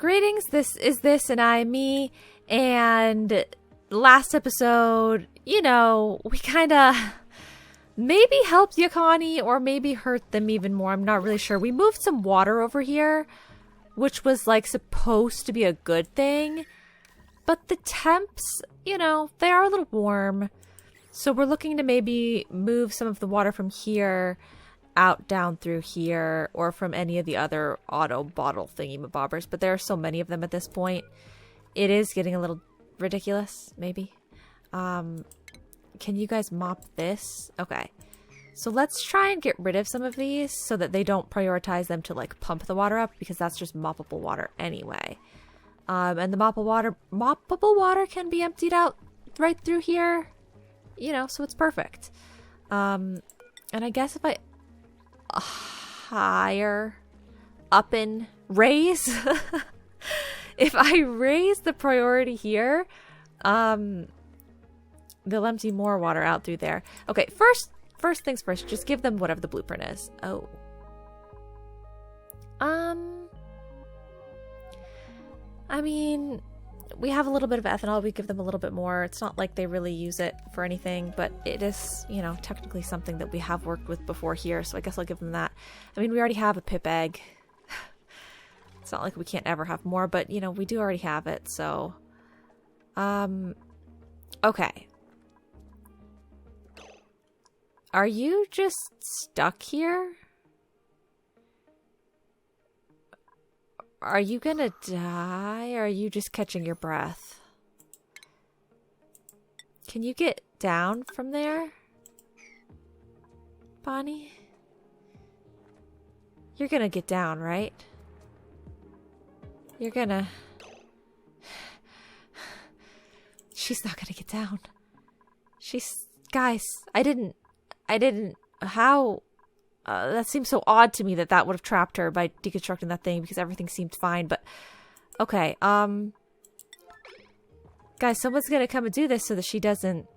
Greetings, this and I, me, and last episode, we kind of maybe helped Yakani or maybe hurt them even more. I'm not really sure. We moved some water over here, which was like supposed to be a good thing, but the temps, they are a little warm. So we're looking to maybe move some of the water from here out down through here, or from any of the other auto bottle thingy-mabobbers, but there are so many of them at this point. It is getting a little ridiculous, maybe. Can you guys mop this? Okay. So let's try and get rid of some of these so that they don't prioritize them to like pump the water up, because that's just moppable water anyway. And the moppable water can be emptied out right through here, so it's perfect. And I guess if I raise if I raise the priority here, they'll empty more water out through there. Okay, first things first, just give them whatever the blueprint is. Oh. I mean, we have a little bit of ethanol. We give them a little bit more. It's not like they really use it for anything, but it is, technically something that we have worked with before here, so I guess I'll give them that. I mean, we already have a pip egg. It's not like we can't ever have more, but, we do already have it, so... Okay. Are you just stuck here? Are you gonna die, or are you just catching your breath? Can you get down from there, Bonnie? You're gonna get down, right? You're gonna... She's not gonna get down. Guys, I didn't... How... that seems so odd to me that would have trapped her by deconstructing that thing, because everything seemed fine, but... Okay, guys, someone's gonna come and do this so that she doesn't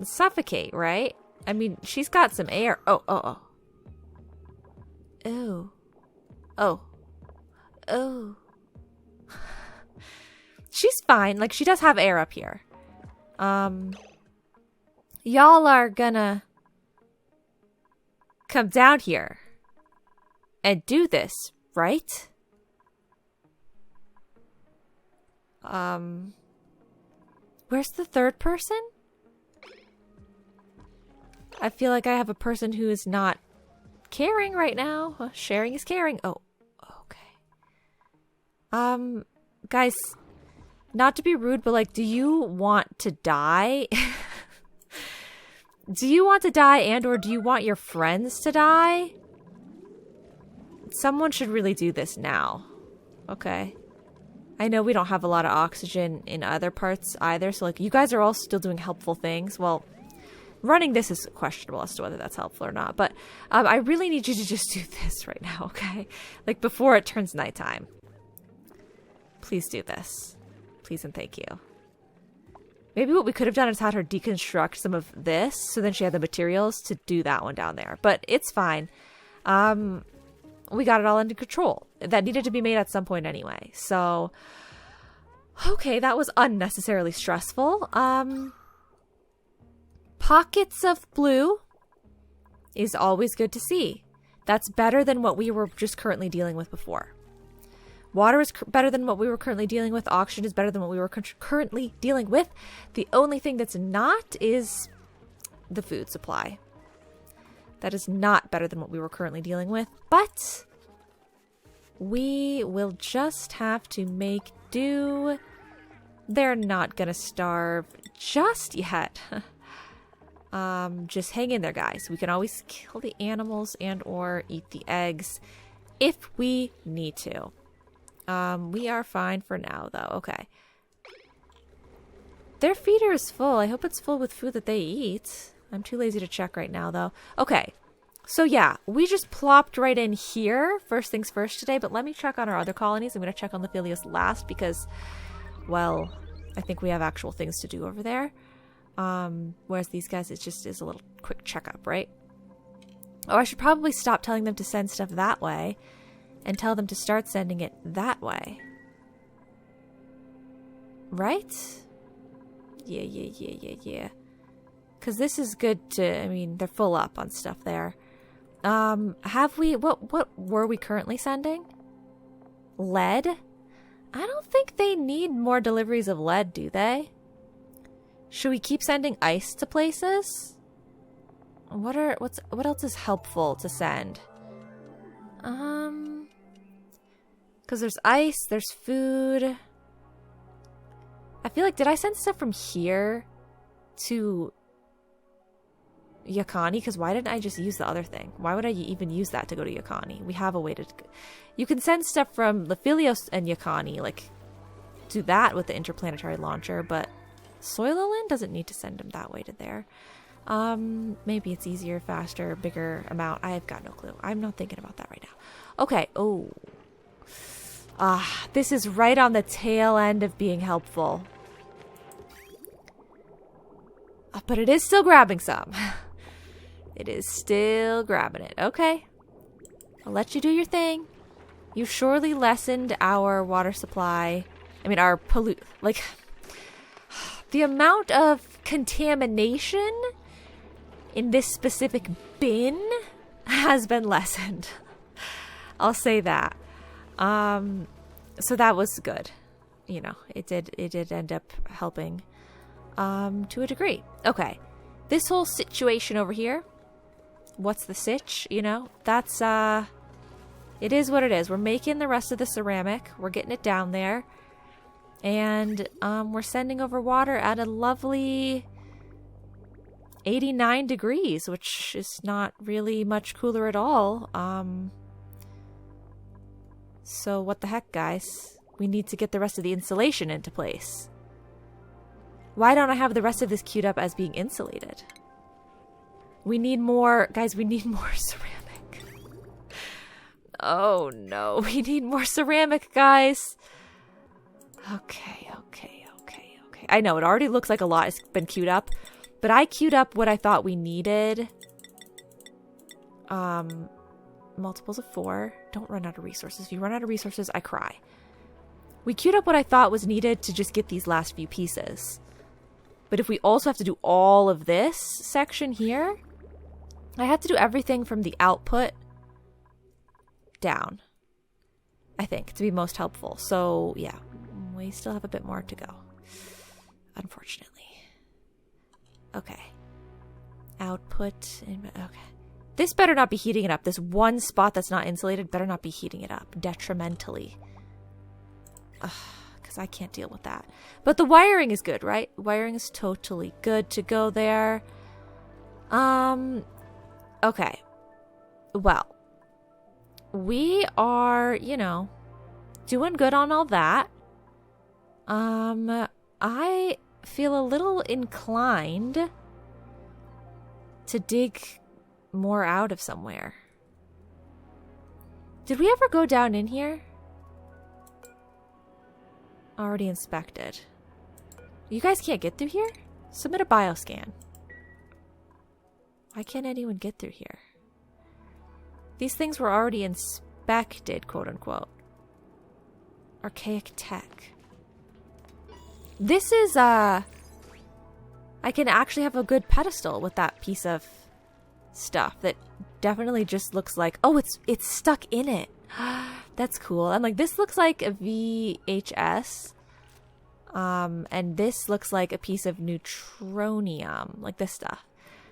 suffocate, right? I mean, she's got some air. Oh. She's fine. Like, she does have air up here. Y'all are gonna... come down here and do this, right? Where's the third person? I feel like I have a person who is not caring right now. Sharing is caring. Oh, okay. Guys, not to be rude, but like, do you want to die? Do you want to die, and or do you want your friends to die? Someone should really do this now. Okay. I know we don't have a lot of oxygen in other parts either, so like, you guys are all still doing helpful things. Well, running this is questionable as to whether that's helpful or not, but I really need you to just do this right now, okay? Like, before it turns nighttime. Please do this. Please and thank you. Maybe what we could have done is had her deconstruct some of this, so then she had the materials to do that one down there. But it's fine. We got it all under control. That needed to be made at some point anyway. So, okay, that was unnecessarily stressful. Pockets of blue is always good to see. That's better than what we were just currently dealing with before. Water is better than what we were currently dealing with. Oxygen is better than what we were currently dealing with. The only thing that's not is the food supply. That is not better than what we were currently dealing with. But we will just have to make do. They're not going to starve just yet. Just hang in there, guys. We can always kill the animals and or eat the eggs if we need to. We are fine for now, though. Okay. Their feeder is full. I hope it's full with food that they eat. I'm too lazy to check right now, though. Okay. So, yeah. We just plopped right in here. First things first today. But let me check on our other colonies. I'm going to check on the Philios last because, well, I think we have actual things to do over there. Whereas these guys, it just is a little quick checkup, right? Oh, I should probably stop telling them to send stuff that way and tell them to start sending it that way. Right? Yeah. Because this is good to, I mean, they're full up on stuff there. Have we, what were we currently sending? Lead? I don't think they need more deliveries of lead, do they? Should we keep sending ice to places? What else is helpful to send? Because there's ice, there's food. I feel like, did I send stuff from here to Yakani? Because why didn't I just use the other thing? Why would I even use that to go to Yakani? We have a way to... You can send stuff from Lephilios and Yakani, like, do that with the interplanetary launcher, but Soilalin doesn't need to send them that way to there. Maybe it's easier, faster, bigger amount. I've got no clue. I'm not thinking about that right now. Okay. Oh. This is right on the tail end of being helpful. But it is still grabbing some. It is still grabbing it. Okay. I'll let you do your thing. You surely lessened our water supply. I mean, our like, the amount of contamination in this specific bin has been lessened. I'll say that. So that was good. You know, it did end up helping to a degree. Okay. This whole situation over here, what's the sitch, you know? That's it is what it is. We're making the rest of the ceramic. We're getting it down there. And we're sending over water at a lovely 89 degrees, which is not really much cooler at all. So what the heck, guys? We need to get the rest of the insulation into place. Why don't I have the rest of this queued up as being insulated? We need more, guys, we need more ceramic. Oh no, we need more ceramic, guys. Okay. I know, it already looks like a lot has been queued up, but I queued up what I thought we needed. Multiples of 4. Don't run out of resources. If you run out of resources, I cry. We queued up what I thought was needed to just get these last few pieces. But if we also have to do all of this section here, I have to do everything from the output down, I think, to be most helpful. So, yeah, we still have a bit more to go, unfortunately. Okay. Output. Okay. This better not be heating it up. This one spot that's not insulated better not be heating it up detrimentally. Because I can't deal with that. But the wiring is good, right? Wiring is totally good to go there. Okay. Well, we are, you know, doing good on all that. I feel a little inclined to dig more out of somewhere. Did we ever go down in here? Already inspected. You guys can't get through here? Submit a bioscan. Why can't anyone get through here? These things were already inspected, quote unquote. Archaic tech. This is, I can actually have a good pedestal with that piece of stuff that definitely just looks like, oh, it's stuck in it. That's cool. I'm like, this looks like a VHS. And this looks like a piece of neutronium, like this stuff.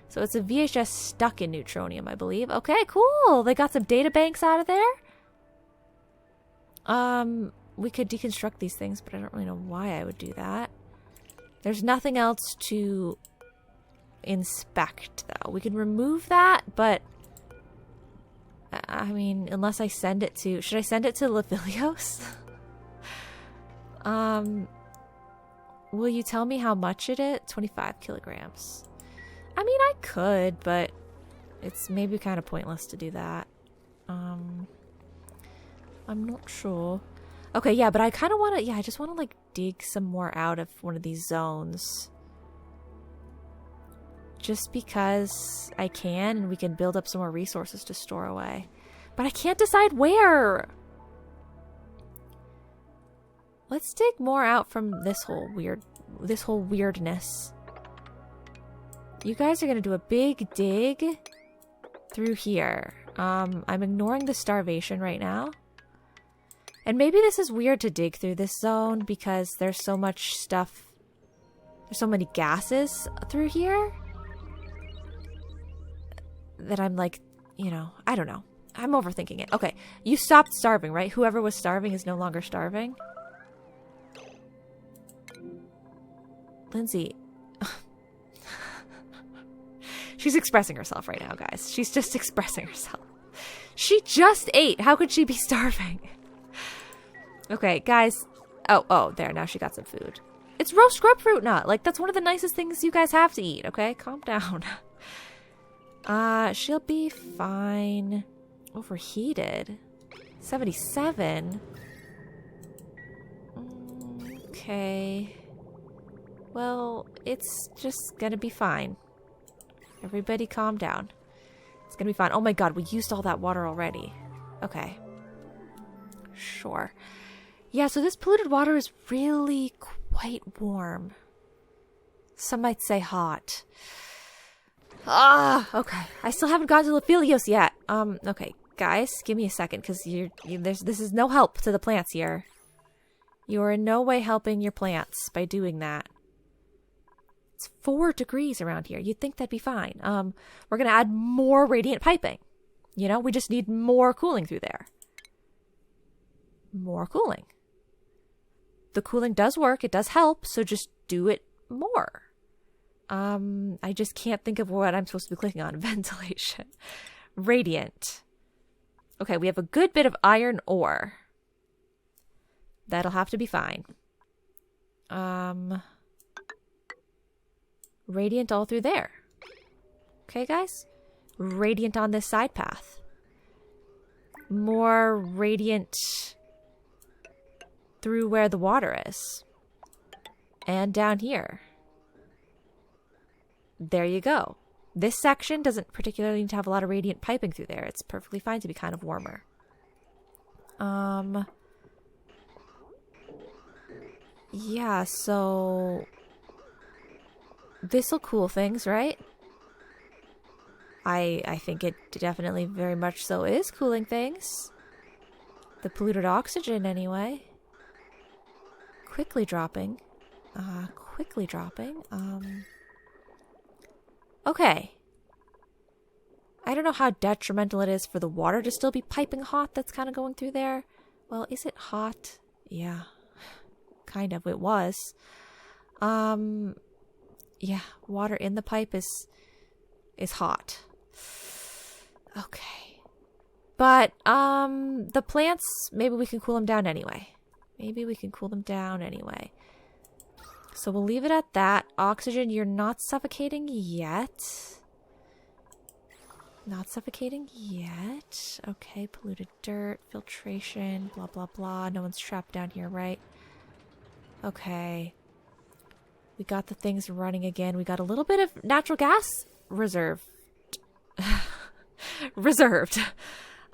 So it's a VHS stuck in neutronium, I believe. Okay, cool. They got some data banks out of there. We could deconstruct these things, but I don't really know why I would do that. There's nothing else to inspect, though. We can remove that, but I mean, unless I send it to... Should I send it to Lephilios? Will you tell me how much it is? 25 kilograms. I mean, I could, but it's maybe kind of pointless to do that. I'm not sure. Okay, yeah, but I kind of want to... Yeah, I just want to, like, dig some more out of one of these zones. Just because I can, and we can build up some more resources to store away. But I can't decide where! Let's dig more out from this whole weirdness. You guys are gonna do a big dig through here. I'm ignoring the starvation right now. And maybe this is weird to dig through this zone because there's so much stuff. There's so many gases through here that I'm like, you know, I don't know. I'm overthinking it. Okay, you stopped starving, right? Whoever was starving is no longer starving. Lindsay. She's expressing herself right now, guys. She's just expressing herself. She just ate. How could she be starving? Okay, guys. Oh, there. Now she got some food. It's roast grapefruit nut. Like, that's one of the nicest things you guys have to eat, okay? Calm down. She'll be fine. Overheated. 77. Okay. Well, it's just gonna be fine. Everybody calm down. It's gonna be fine. Oh my god, we used all that water already. Okay. Sure. Yeah, so this polluted water is really quite warm. Some might say hot. Okay. I still haven't gotten to Lophelios yet. Okay, guys, give me a second, because this is no help to the plants here. You are in no way helping your plants by doing that. It's 4 degrees around here. You'd think that'd be fine. We're gonna add more radiant piping. You know, we just need more cooling through there. More cooling. The cooling does work. It does help. So just do it more. I just can't think of what I'm supposed to be clicking on. Ventilation. Radiant. Okay, we have a good bit of iron ore. That'll have to be fine. Radiant all through there. Okay, guys? Radiant on this side path. More radiant through where the water is. And down here. There you go. This section doesn't particularly need to have a lot of radiant piping through there. It's perfectly fine to be kind of warmer. Yeah, so this'll cool things, right? I think it definitely very much so is cooling things. The polluted oxygen, anyway. Quickly dropping. Okay. I don't know how detrimental it is for the water to still be piping hot that's kind of going through there. Well, is it hot? Yeah. Kind of. It was. Yeah, water in the pipe is hot. Okay. But, the plants, maybe we can cool them down anyway. So we'll leave it at that. Oxygen, you're not suffocating yet. Okay, polluted dirt, filtration, blah, blah, blah. No one's trapped down here, right? Okay. We got the things running again. We got a little bit of natural gas reserved.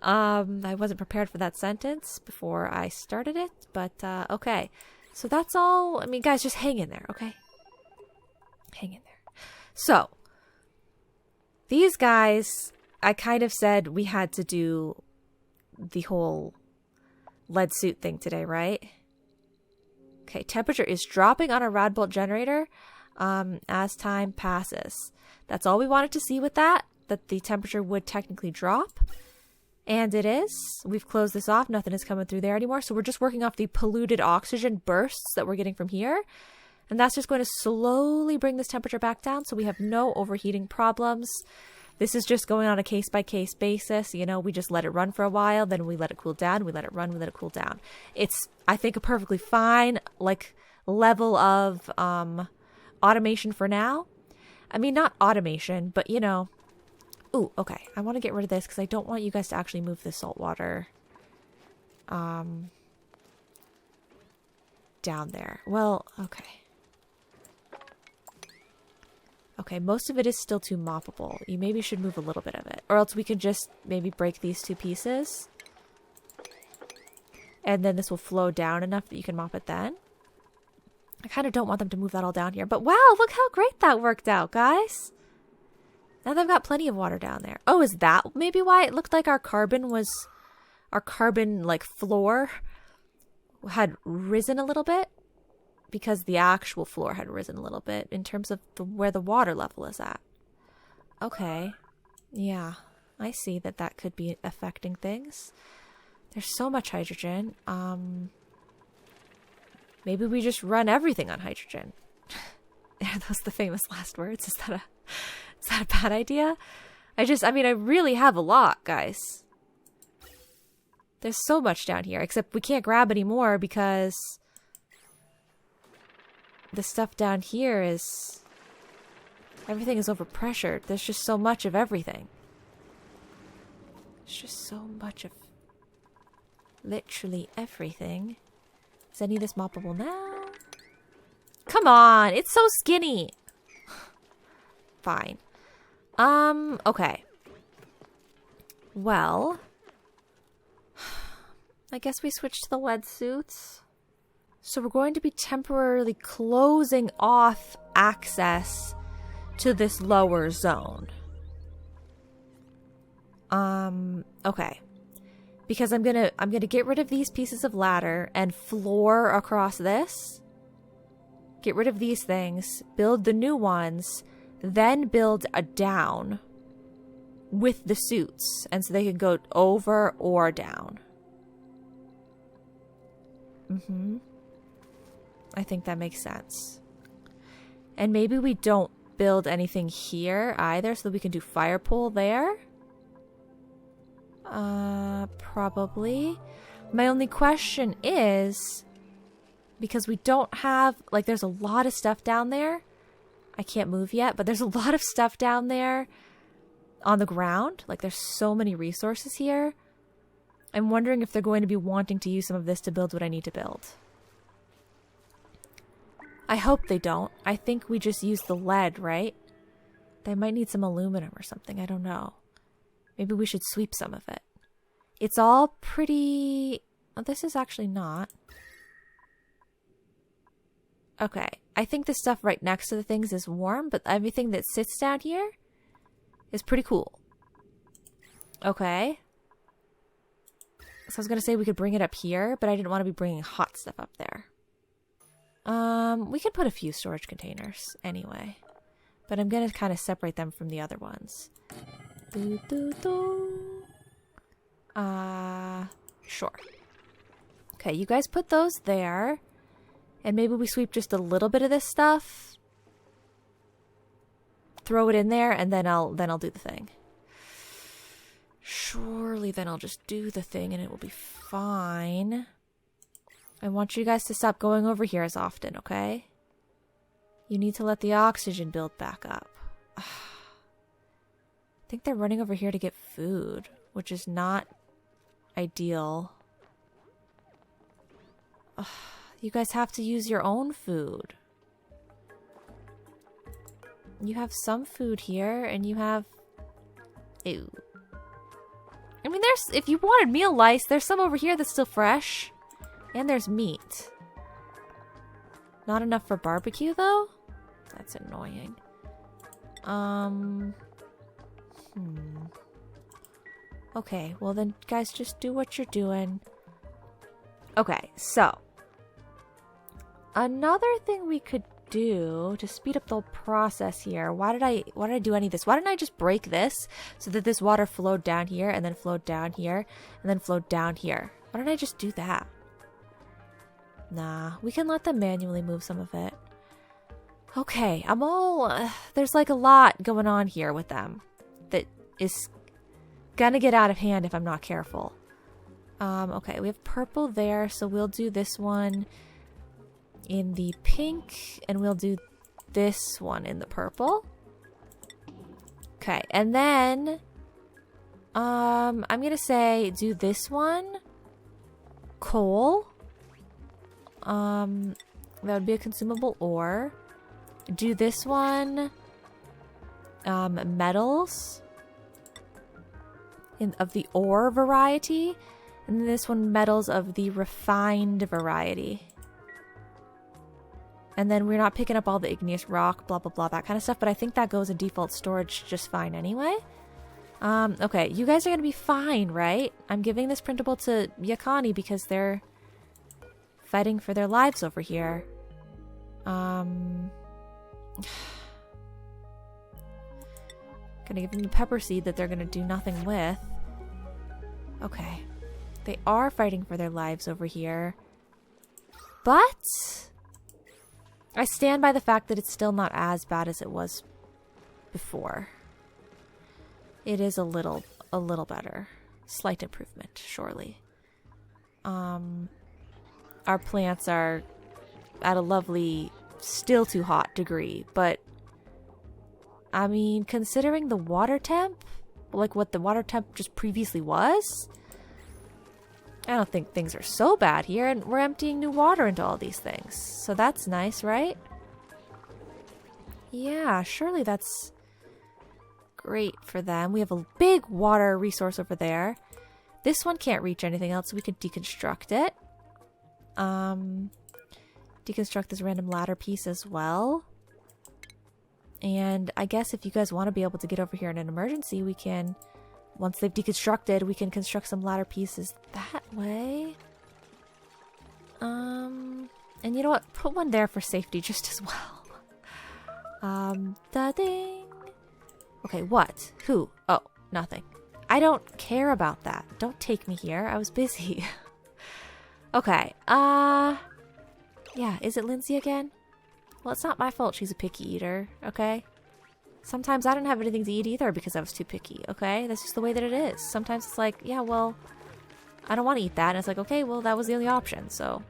I wasn't prepared for that sentence before I started it, but okay. So that's all. I mean, guys, just hang in there, okay? Hang in there. So, these guys, I kind of said we had to do the whole lead suit thing today, right? Okay, temperature is dropping on our rad bolt generator as time passes. That's all we wanted to see with that the temperature would technically drop. And it is. We've closed this off. Nothing is coming through there anymore. So we're just working off the polluted oxygen bursts that we're getting from here. And that's just going to slowly bring this temperature back down so we have no overheating problems. This is just going on a case-by-case basis. You know, we just let it run for a while, then we let it cool down, we let it run, we let it cool down. It's, I think, a perfectly fine, like, level of automation for now. I mean, not automation, but, you know. Ooh, okay. I want to get rid of this because I don't want you guys to actually move the salt water down there. Well, okay. Okay, most of it is still too moppable. You maybe should move a little bit of it. Or else we could just maybe break these two pieces. And then this will flow down enough that you can mop it then. I kind of don't want them to move that all down here. But wow, look how great that worked out, guys. Now they've got plenty of water down there. Oh, is that maybe why it looked like our carbon like floor had risen a little bit? Because the actual floor had risen a little bit in terms of where the water level is at. Okay. Yeah, I see that could be affecting things. There's so much hydrogen. Maybe we just run everything on hydrogen. Are those the famous last words? Is that a bad idea? I really have a lot, guys. There's so much down here, except we can't grab any more because the stuff down here everything is overpressured. There's just so much of everything. There's just so much of literally everything. Is any of this moppable now? Come on, it's so skinny. Fine. Okay. Well, I guess we switch to the wetsuits. So we're going to be temporarily closing off access to this lower zone. Okay. Because I'm gonna get rid of these pieces of ladder and floor across this. Get rid of these things, build the new ones, then build a down with the suits. And so they can go over or down. I think that makes sense. And maybe we don't build anything here either, so that we can do fire pole there. Probably. My only question is, because we don't have, like, there's a lot of stuff down there. I can't move yet, but there's a lot of stuff down there on the ground. Like, there's so many resources here. I'm wondering if they're going to be wanting to use some of this to build what I need to build. I hope they don't. I think we just use the lead, right? They might need some aluminum or something. I don't know. Maybe we should sweep some of it. It's all pretty... Oh, this is actually not. Okay. I think the stuff right next to the things is warm, but everything that sits down here is pretty cool. Okay. So I was going to say we could bring it up here, but I didn't want to be bringing hot stuff up there. We could put a few storage containers anyway. But I'm going to kind of separate them from the other ones. Sure. Okay, you guys put those there. And maybe we sweep just a little bit of this stuff. Throw it in there, and then I'll do the thing. Surely then I'll just do the thing and it will be fine. I want you guys to stop going over here as often, okay? You need to let the oxygen build back up. I think they're running over here to get food, which is not ideal. You guys have to use your own food. You have some food here, and you have... Ew. I mean, if you wanted meal lice, there's some over here that's still fresh. And there's meat. Not enough for barbecue, though? That's annoying. Okay, well then, guys, just do what you're doing. Okay, so. Another thing we could do to speed up the whole process here. Why did I do any of this? Why didn't I just break this so that this water flowed down here and then flowed down here and then flowed down here? Why didn't I just do that? Nah, we can let them manually move some of it. Okay, there's like a lot going on here with them that is gonna get out of hand if I'm not careful. Okay, we have purple there, so we'll do this one in the pink, and we'll do this one in the purple. Okay, and then I'm gonna say do this one coal. That would be a consumable ore. Do this one metals of the ore variety, And this one, metals of the refined variety. And then we're not picking up all the igneous rock, blah, blah, blah, that kind of stuff. But I think that goes in default storage just fine anyway. Okay, you guys are going to be fine, right? I'm giving this printable to Yakani because they're fighting for their lives over here. Gonna give them the pepper seed that they're gonna do nothing with. Okay. They are fighting for their lives over here. But I stand by the fact that it's still not as bad as it was before. It is a little better. Slight improvement, surely. Our plants are at a lovely, still too hot degree, but I mean, considering the water temp, like what the water temp just previously was, I don't think things are so bad here, and we're emptying new water into all these things. So that's nice, right? Yeah, surely that's great for them. We have a big water resource over there. This one can't reach anything else, so we can deconstruct it. Deconstruct this random ladder piece as well. And I guess if you guys want to be able to get over here in an emergency, we can, once they've deconstructed, we can construct some ladder pieces that way. And you know what? Put one there for safety just as well. Da-ding. Okay, what? Who? Oh, nothing. I don't care about that. Don't take me here. I was busy. Okay, yeah, is it Lindsay again? Well, it's not my fault she's a picky eater, okay? Sometimes I don't have anything to eat either because I was too picky, okay? That's just the way that it is. Sometimes it's like, yeah, well, I don't want to eat that. And it's like, okay, well, that was the only option, so.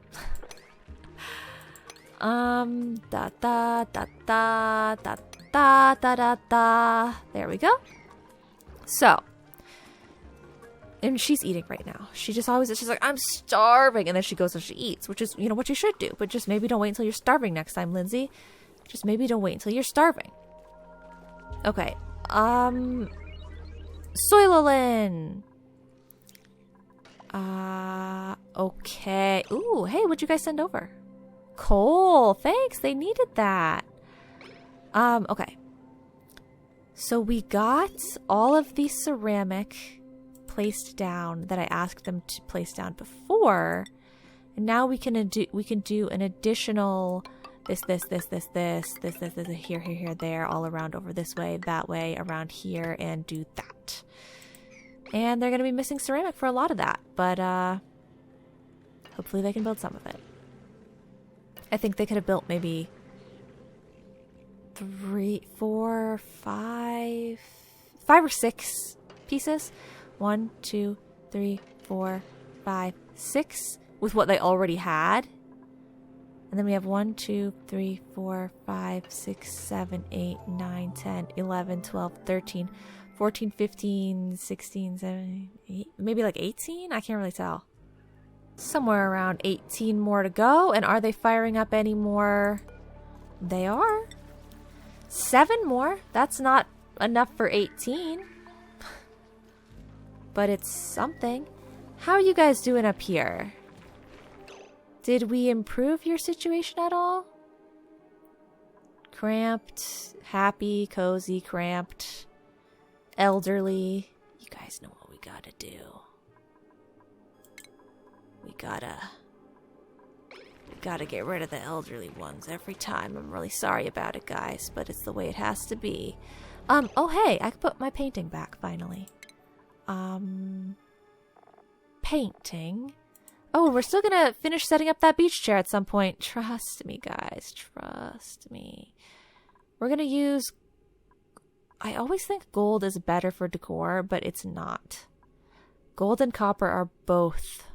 Da da da da da da da da da. There we go. So. And she's eating right now. She's like, I'm starving. And then she goes and she eats, which is, you know, what you should do. But just maybe don't wait until you're starving next time, Lindsay. Just maybe don't wait until you're starving. Okay. Soylolin. Okay. Ooh, hey, what'd you guys send over? Coal. Thanks. They needed that. Okay. So we got all of the ceramic placed down that I asked them to place down before, and now we can do an additional this here there, all around over this way, that way, around here, and do that. And they're gonna be missing ceramic for a lot of that, but hopefully they can build some of it. I think they could have built maybe 3, 4, 5 or 6 pieces. 1, 2, 3, 4, 5, 6 with what they already had. And then we have 1, 2, 3, 4, 5, 6, 7, 8, 9, 10, 11, 12, 13, 14, 15, 16, 17, 8, maybe like 18? I can't really tell. Somewhere around 18 more to go. And are they firing up any more? They are. 7 more. That's not enough for 18. But it's something. How are you guys doing up here? Did we improve your situation at all? Cramped, happy, cozy, cramped, elderly. You guys know what we gotta do. We gotta get rid of the elderly ones every time. I'm really sorry about it, guys, but it's the way it has to be. Oh hey, I can put my painting back finally. Painting. Oh, we're still gonna finish setting up that beach chair at some point. Trust me, guys. Trust me. We're gonna use... I always think gold is better for decor, but it's not. Gold and copper are both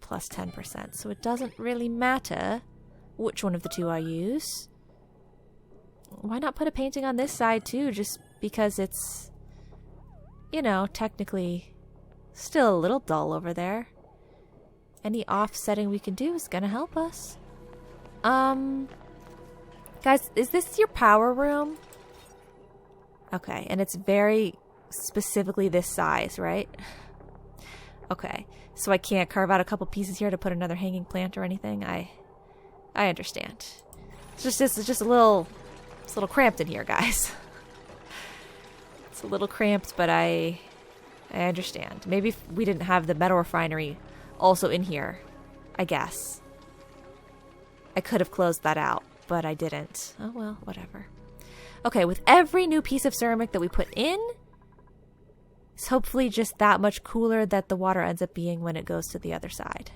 plus 10%, so it doesn't really matter which one of the two I use. Why not put a painting on this side, too? Just because it's... you know, technically still a little dull over there. Any offsetting we can do is gonna help us. Guys, is this your power room? Okay, and it's very specifically this size, right? Okay. So I can't carve out a couple pieces here to put another hanging plant or anything. I understand. It's just a little cramped in here, guys. It's a little cramped, but I understand. Maybe if we didn't have the metal refinery also in here, I guess I could have closed that out, but I didn't. Oh well, whatever. Okay, with every new piece of ceramic that we put in, it's hopefully just that much cooler that the water ends up being when it goes to the other side.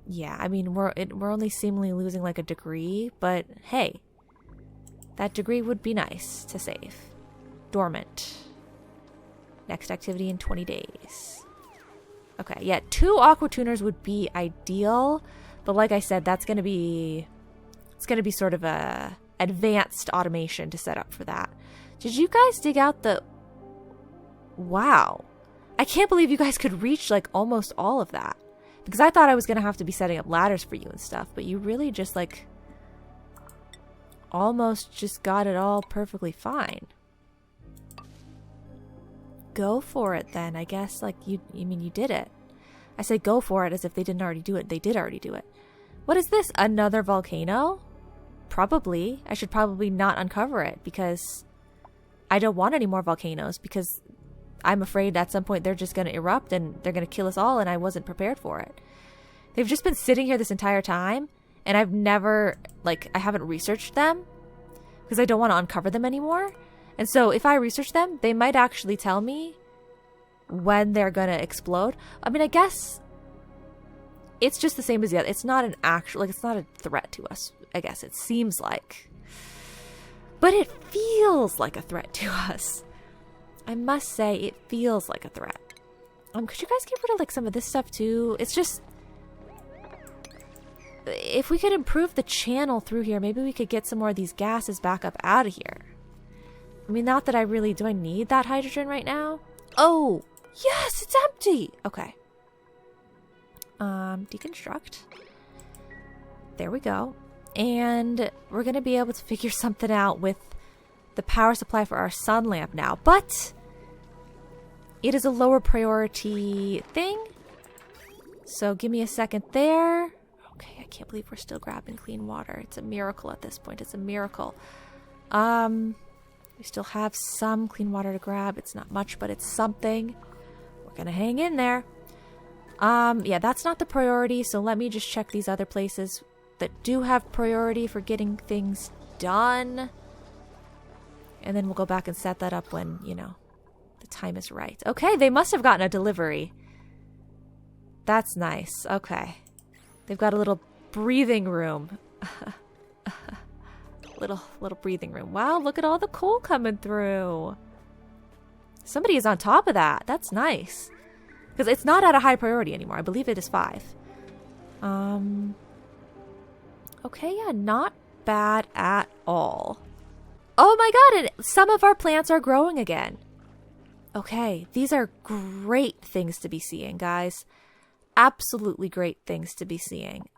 Yeah, I mean, we're only seemingly losing like a degree, but hey, that degree would be nice to save. Dormant. Next activity in 20 days. Okay, yeah, 2 aqua tuners would be ideal, but like I said, it's going to be sort of a advanced automation to set up for that. Did you guys dig out the... Wow. I can't believe you guys could reach like almost all of that. Because I thought I was going to have to be setting up ladders for you and stuff, but you really just like almost just got it all perfectly fine. Go for it then. I guess like you did it. I say go for it as if they didn't already do it. They did already do it. What is this? Another volcano? Probably. I should probably not uncover it because I don't want any more volcanoes because I'm afraid at some point they're just going to erupt and they're going to kill us all, and I wasn't prepared for it. They've just been sitting here this entire time, and I've never, I haven't researched them because I don't want to uncover them anymore. And so if I research them, they might actually tell me when they're going to explode. I mean, I guess it's just the same as the other. It's not an actual, it's not a threat to us, I guess it seems like. But it feels like a threat to us. I must say, it feels like a threat. Could you guys get rid of some of this stuff too? It's just, if we could improve the channel through here, maybe we could get some more of these gases back up out of here. I mean, not that do I need that hydrogen right now? Oh, yes, it's empty. Okay. Deconstruct. There we go. And we're going to be able to figure something out with the power supply for our sun lamp now, but it is a lower priority thing. So give me a second there. Okay, I can't believe we're still grabbing clean water. It's a miracle at this point. It's a miracle. We still have some clean water to grab. It's not much, but it's something. We're gonna hang in there. Yeah, that's not the priority, so let me just check these other places that do have priority for getting things done. And then we'll go back and set that up when, the time is right. Okay, they must have gotten a delivery. That's nice. Okay. They've got a little breathing room. little breathing room. Wow, look at all the coal coming through. Somebody is on top of that. That's nice. Because it's not at a high priority anymore. I believe it is 5. Okay, yeah, not bad at all. Oh my god, and some of our plants are growing again. Okay, these are great things to be seeing, guys. Absolutely great things to be seeing.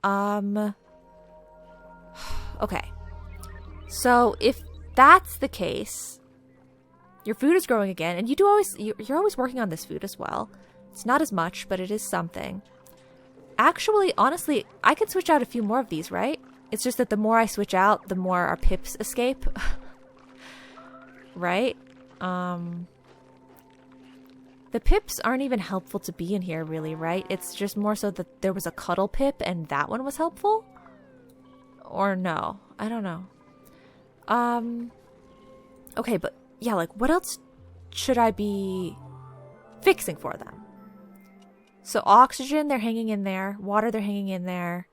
Okay. So if that's the case, your food is growing again, and you're always working on this food as well. It's not as much, but it is something. Actually, honestly, I could switch out a few more of these, right? It's just that the more I switch out, the more our pips escape. Right? The pips aren't even helpful to be in here, really, right? It's just more so that there was a cuddle pip and that one was helpful? Or no? I don't know. Okay, but yeah, what else should I be fixing for them? So oxygen, they're hanging in there. Water, they're hanging in there.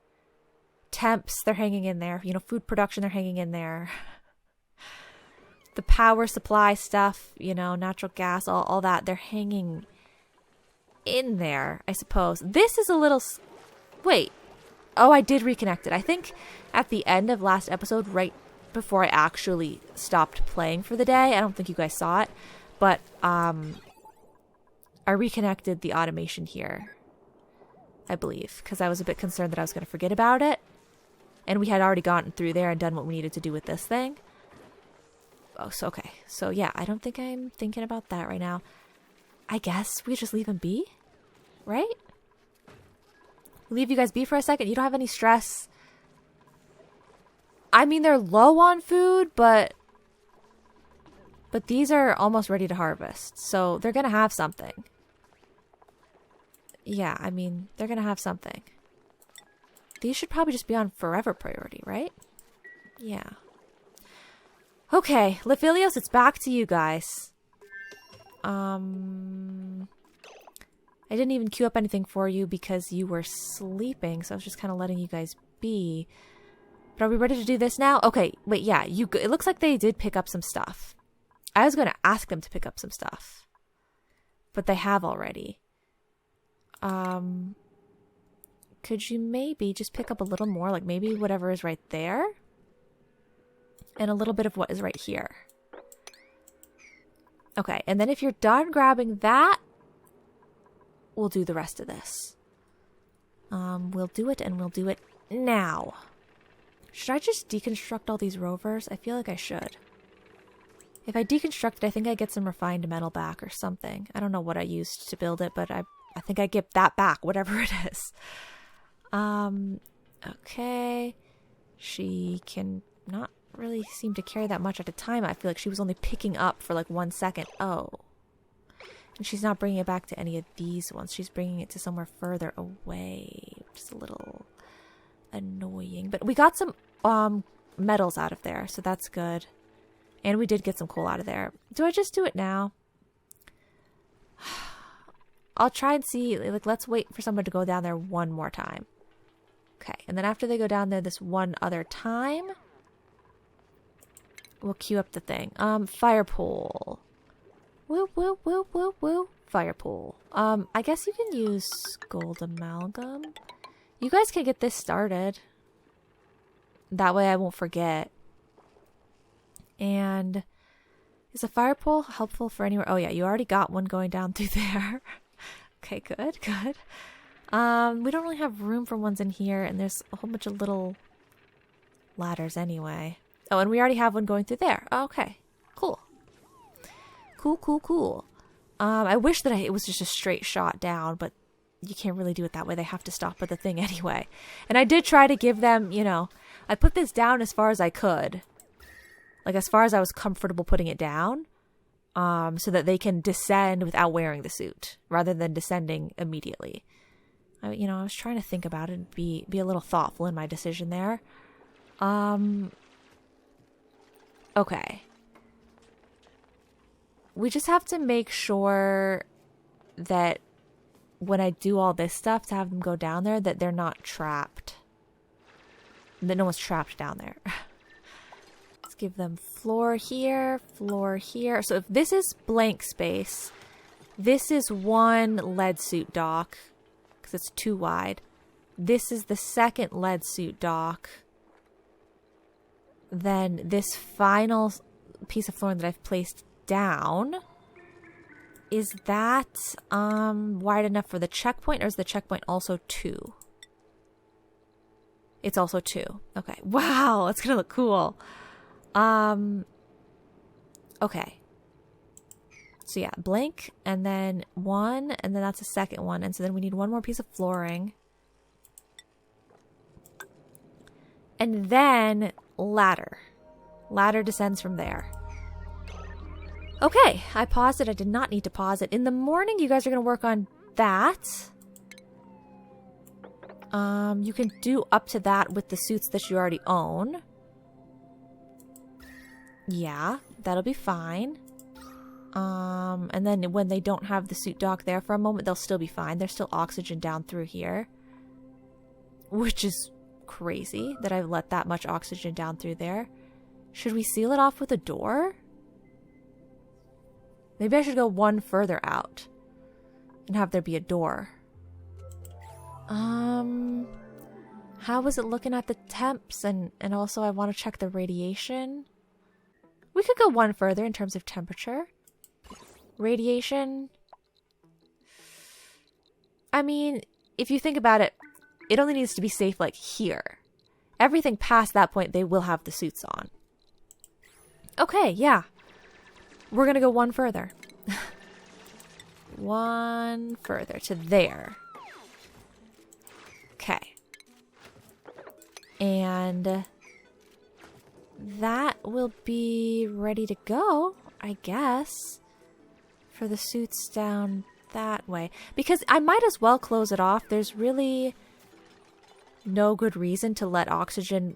Temps, they're hanging in there. Food production, they're hanging in there. The power supply stuff, natural gas, all that, they're hanging in there, I suppose. This is a little... Wait. Oh, I did reconnect it. I think at the end of last episode, right before I actually stopped playing for the day, I don't think you guys saw it, but I reconnected the automation here, I believe, because I was a bit concerned that I was going to forget about it. And we had already gotten through there and done what we needed to do with this thing. Oh, so okay. So yeah, I don't think I'm thinking about that right now. I guess we just leave them be, right? Leave you guys be for a second. You don't have any stress. I mean, they're low on food, but these are almost ready to harvest. So they're going to have something. Yeah, I mean, they're going to have something. These should probably just be on forever priority, right? Yeah. Okay, Lephilios, it's back to you guys. I didn't even queue up anything for you because you were sleeping, so I was just kind of letting you guys be. But are we ready to do this now? Okay, wait, yeah, it looks like they did pick up some stuff. I was going to ask them to pick up some stuff, but they have already. Could you maybe just pick up a little more, like maybe whatever is right there? And a little bit of what is right here. Okay, and then if you're done grabbing that, we'll do the rest of this. We'll do it, and we'll do it now. Should I just deconstruct all these rovers? I feel like I should. If I deconstruct it, I think I get some refined metal back or something. I don't know what I used to build it, but I think I get that back, whatever it is. Okay. She can not really seem to carry that much at a time. I feel like she was only picking up for like 1 second. Oh. And she's not bringing it back to any of these ones. She's bringing it to somewhere further away, which is a little annoying. But we got some metals out of there, so that's good. And we did get some coal out of there. Do I just do it now? I'll try and see. Like, let's wait for someone to go down there one more time. Okay, and then after they go down there this one other time, we'll queue up the thing. Fire pole. Woo, woo, woo, woo, woo. Fire pole. I guess you can use gold amalgam. You guys can get this started. That way I won't forget. And is a fire pole helpful for anywhere? Oh yeah, you already got one going down through there. Okay, good, good. We don't really have room for ones in here, and there's a whole bunch of little ladders anyway. Oh, and we already have one going through there. Oh, okay, cool. Cool, cool, cool. I wish that it was just a straight shot down, but you can't really do it that way. They have to stop at the thing anyway. And I did try to give them, you know, I put this down as far as I could. Like, as far as I was comfortable putting it down, so that they can descend without wearing the suit, rather than descending immediately. I was trying to think about it and be a little thoughtful in my decision there. Okay. We just have to make sure that when I do all this stuff to have them go down there, that they're not trapped. That no one's trapped down there. Let's give them floor here, floor here. So if this is blank space, this is one lead suit dock, because it's too wide. This is the second lead suit dock. Then this final piece of flooring that I've placed down, is that wide enough for the checkpoint, or is the checkpoint also 2? It's also 2. Okay. Wow, that's gonna look cool. Okay. So yeah, blank, and then 1, and then that's the second one, and so then we need one more piece of flooring. And then ladder. Ladder descends from there. Okay, I paused it. I did not need to pause it. In the morning, you guys are going to work on that. You can do up to that with the suits that you already own. Yeah, that'll be fine. And then when they don't have the suit dock there for a moment, they'll still be fine. There's still oxygen down through here. Which is crazy that I've let that much oxygen down through there. Should we seal it off with a door? Maybe I should go one further out and have there be a door. How was it looking at the temps? And also I want to check the radiation. We could go one further in terms of temperature. Radiation. I mean, if you think about it, it only needs to be safe like here. Everything past that point, they will have the suits on. Okay, yeah. We're gonna go one further. one further to there. Okay. And that will be ready to go, I guess, for the suits down that way. Because I might as well close it off. There's really no good reason to let oxygen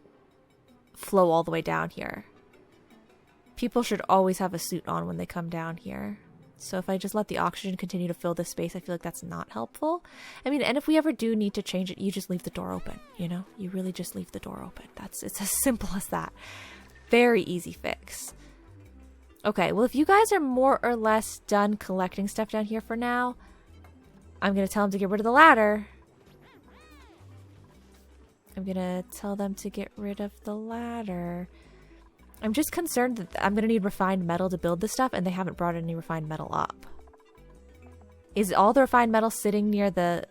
flow all the way down here. People should always have a suit on when they come down here. So if I just let the oxygen continue to fill this space, I feel like that's not helpful. I mean, and if we ever do need to change it, you just leave the door open, you know? You really just leave the door open. It's as simple as that. Very easy fix. Okay, well, if you guys are more or less done collecting stuff down here for now, I'm going to tell them to get rid of the ladder. I'm going to tell them to get rid of the ladder. I'm just concerned that I'm going to need refined metal to build this stuff, and they haven't brought any refined metal up. Is all the refined metal sitting near the...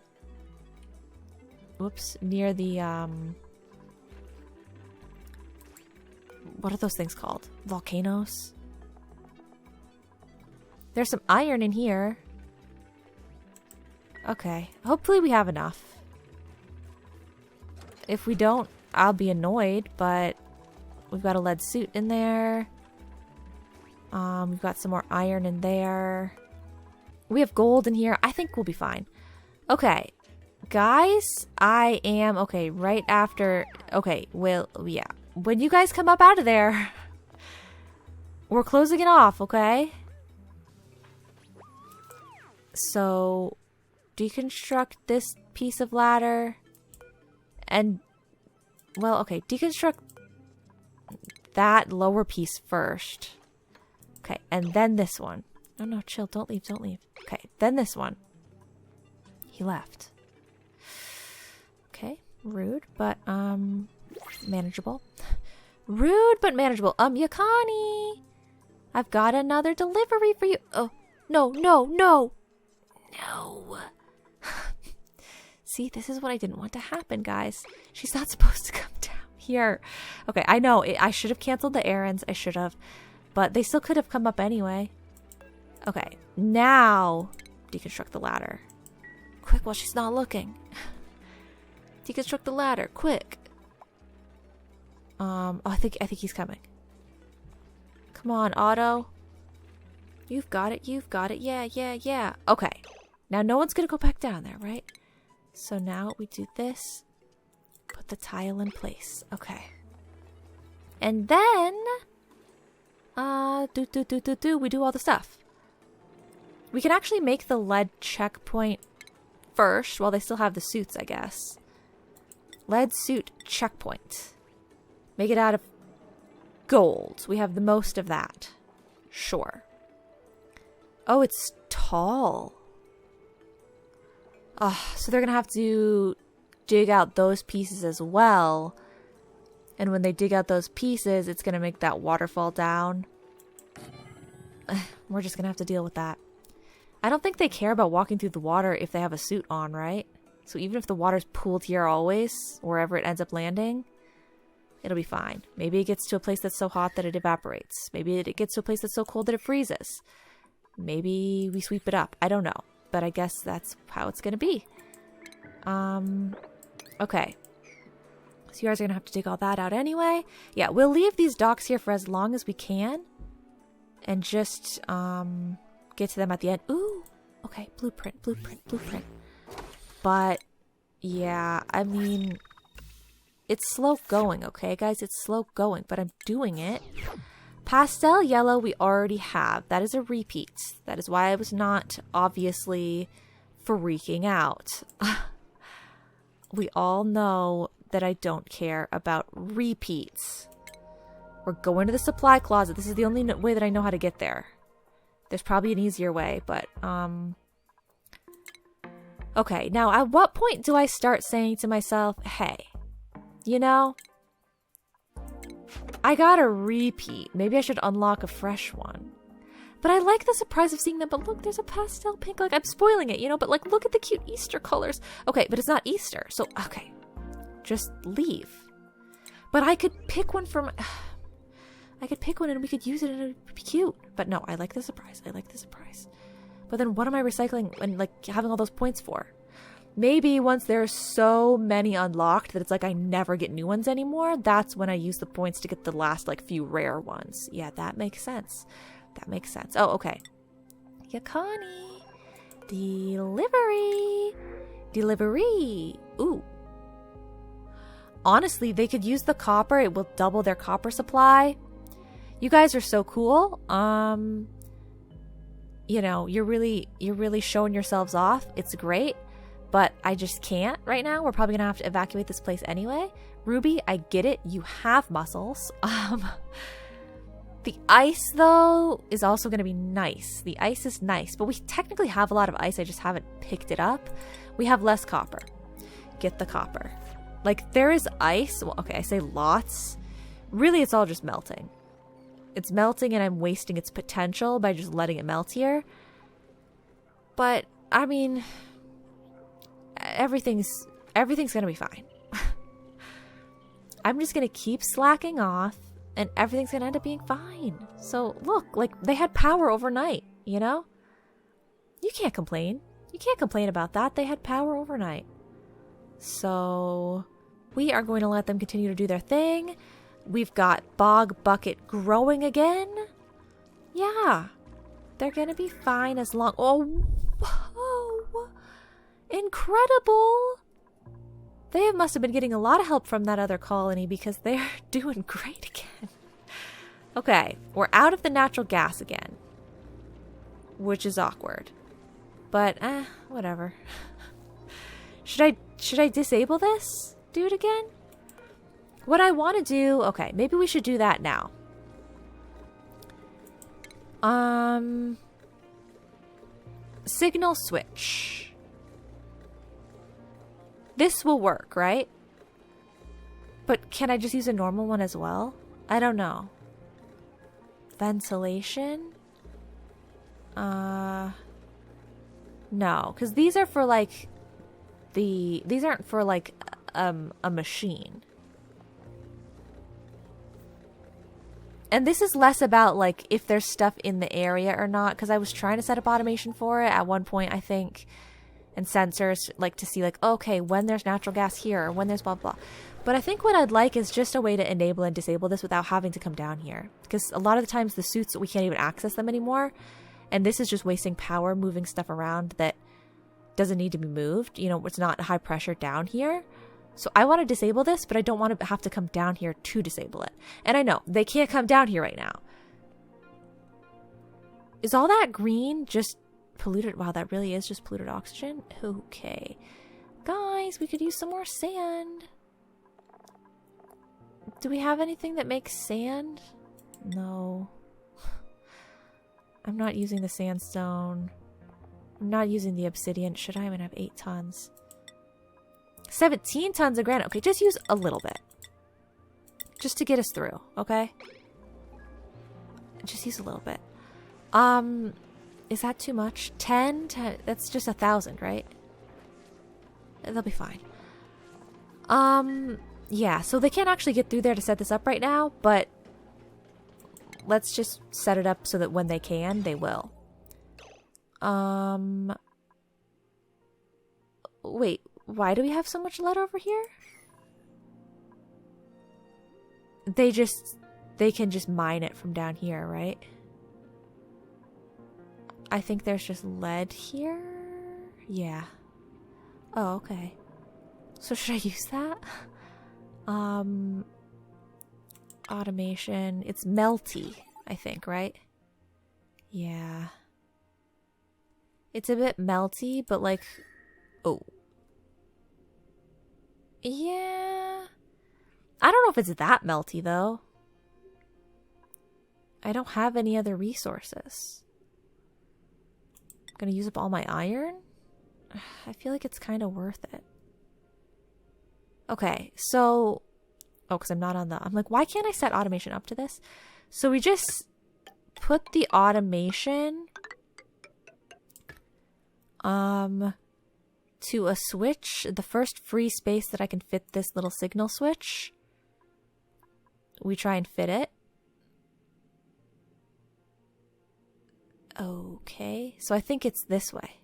Whoops. Near the, what are those things called? Volcanoes? There's some iron in here. Okay. Hopefully we have enough. If we don't, I'll be annoyed, but... We've got a lead suit in there. We've got some more iron in there. We have gold in here. I think we'll be fine. Okay. Guys, I am... Okay, right after... Okay, well, yeah. When you guys come up out of there, we're closing it off, okay? So, deconstruct this piece of ladder. And... Well, okay, deconstruct... that lower piece first. Okay, and then this one. No, chill. Don't leave. Okay, then this one. He left. Okay, rude, but, manageable. Rude, but manageable. Yakani! I've got another delivery for you. Oh, no. No! See, this is what I didn't want to happen, guys. She's not supposed to come down here. Okay, I know. I should have canceled the errands. I should have. But they still could have come up anyway. Okay, now deconstruct the ladder. Quick, while she's not looking. Deconstruct the ladder, quick. Oh, I think he's coming. Come on, Otto. You've got it. Yeah. Okay. Now no one's gonna go back down there, right? So now we do this. Put the tile in place. Okay. And then we do all the stuff. We can actually make the lead checkpoint first while they still have the suits, I guess. Lead suit checkpoint. Make it out of gold. We have the most of that. Sure. Oh, it's tall. So they're gonna have to dig out those pieces as well. And when they dig out those pieces, it's gonna make that waterfall down. We're just gonna have to deal with that. I don't think they care about walking through the water if they have a suit on, right? So even if the water's pooled here always, wherever it ends up landing, it'll be fine. Maybe it gets to a place that's so hot that it evaporates. Maybe it gets to a place that's so cold that it freezes. Maybe we sweep it up. I don't know. But I guess that's how it's gonna be. Okay. So you guys are gonna have to dig all that out anyway. Yeah, we'll leave these docks here for as long as we can. And just, get to them at the end. Ooh! Okay, blueprint. But, yeah, I mean, it's slow going, okay, guys? It's slow going, but I'm doing it. Pastel yellow we already have. That is a repeat. That is why I was not obviously freaking out. We all know that I don't care about repeats. We're going to the supply closet. This is the only way that I know how to get there. There's probably an easier way, but, okay, now at what point do I start saying to myself, hey, you know, I got a repeat. Maybe I should unlock a fresh one. But I like the surprise of seeing them. But look, there's a pastel pink. Like, I'm spoiling it, you know? But, like, look at the cute Easter colors. Okay, but it's not Easter. So, okay. Just leave. But I could pick one from... I could pick one and we could use it and it would be cute. But no, I like the surprise. But then what am I recycling and like having all those points for? Maybe once there's so many unlocked that it's like I never get new ones anymore, that's when I use the points to get the last like few rare ones. Yeah, that makes sense. That makes sense. Oh, okay. Yakani. Delivery. Delivery. Ooh. Honestly, they could use the copper. It will double their copper supply. You guys are so cool. You know, you're really showing yourselves off. It's great. But I just can't right now. We're probably gonna have to evacuate this place anyway. Ruby, I get it. You have muscles. The ice, though, is also gonna be nice. The ice is nice, but we technically have a lot of ice. I just haven't picked it up. We have less copper. Get the copper. Like, there is ice. Well, okay, I say lots. Really, it's all just melting. It's melting, and I'm wasting its potential by just letting it melt here. But, I mean... everything's gonna be fine. I'm just gonna keep slacking off and everything's gonna end up being fine. So look, like they had power overnight, you know? You can't complain. You can't complain about that. They had power overnight. So we are going to let them continue to do their thing. We've got Bog Bucket growing again. Yeah. They're gonna be fine as long... Oh, whoa. Incredible! They must have been getting a lot of help from that other colony because they're doing great again. Okay, we're out of the natural gas again, which is awkward. But, whatever. Should I disable this? Do it again? What I want to do... Okay, maybe we should do that now. Signal switch. This will work, right? But can I just use a normal one as well? I don't know. Ventilation? No, because these are for like these aren't for like a machine. And this is less about like if there's stuff in the area or not, because I was trying to set up automation for it at one point, I think. And sensors, like, to see, like, okay, when there's natural gas here, or when there's blah, blah. But I think what I'd like is just a way to enable and disable this without having to come down here. Because a lot of the times the suits, we can't even access them anymore. And this is just wasting power moving stuff around that doesn't need to be moved. You know, it's not high pressure down here. So I want to disable this, but I don't want to have to come down here to disable it. And I know, they can't come down here right now. Is all that green just... polluted? Wow, that really is just polluted oxygen. Okay, guys, we could use some more sand. Do we have anything that makes sand? No. I'm not using the sandstone. I'm not using the obsidian. Should I even have 8 tons? 17 tons of granite. Okay, just use a little bit. Just to get us through, okay? Just use a little bit. Is that too much? 10? That's just 1,000, right? They'll be fine. Yeah, so they can't actually get through there to set this up right now, but let's just set it up so that when they can, they will. Wait, why do we have so much lead over here? They can just mine it from down here, right? I think there's just lead here. Yeah. Oh, okay. So should I use that? Automation. It's melty, I think, right? Yeah. It's a bit melty, but like... Oh. Yeah. I don't know if it's that melty, though. I don't have any other resources. Gonna use up all my iron? I feel like it's kind of worth it. Okay, so... Oh, because I'm not on the... I'm like, why can't I set automation up to this? So we just put the automation... to a switch. The first free space that I can fit this little signal switch. We try and fit it. Okay. Okay, so I think it's this way.